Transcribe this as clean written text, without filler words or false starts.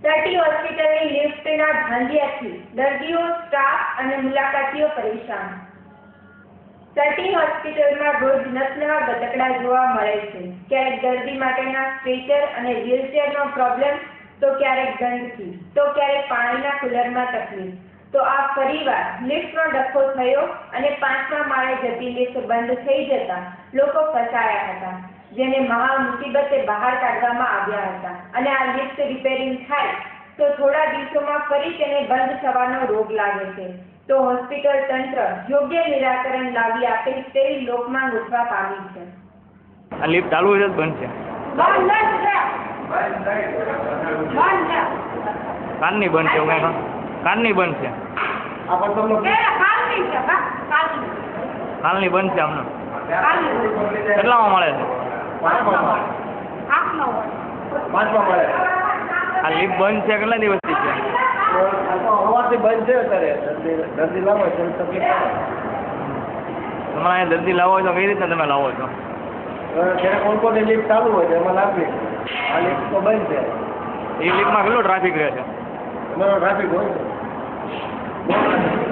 સટી હોસ્પિટલની લિફ્ટના ભાંજિયાથી દર્દીઓ, સ્ટાફ અને મુલાકાતીઓ પરેશાન। સટી હોસ્પિટલમાં રોજ નસનવા ગતકડા જોવા મળે છે। ક્યારેક દર્દી માટેના સ્ટ્રેચર અને વ્હીલચેરનો પ્રોબ્લેમ, તો ક્યારેક ગંદકી, તો ક્યારેક પાણીના કુલરમાં તકલીફ। તો આ ફરીવાર લિફ્ટનો ડખો થયો અને 5મા માળે જતી લિફ્ટ બંધ થઈ જતા લોકો ફસાયા હતા, જેને મહા મુસીબતે બહાર કાઢવામાં આવ્યા હતા। અને આ લિફ્ટ રિપેરિંગ થાય તો થોડા દિવસોમાં ફરી તેને બંધ થવાનો રોગ લાગે છે। તો હોસ્પિટલ તંત્ર યોગ્ય નિરાકરણ લાવી આપે તેવી લોકમાંગ ઉઠવા પામી છે। આ લિફ્ટ ચાલુ છે બંધ છે? કાનની બંધ છે, કાનની બંધ છે, કાલની બંધ છે અમને। કેટલામાં મળે છે? 5મા મળે। આ લિફ્ટ બંધ છે કેટલા દિવસથી છે? સવારથી બંધ છે અત્યારે। દર્દી લાવો તો તકલીફ પડે। તમારે અહીંયા દર્દી લાવો છો કઈ રીતના તમે લાવો છો? જ્યારે કોલકોની લિફ્ટ ચાલુ હોય તો એમાં નાખી, આ લિફ્ટ તો બંધ છે। એ લિફ્ટમાં કેટલો ટ્રાફિક રહે છે? અમારો ટ્રાફિક હોય છે, બહુ ટ્રાફિક।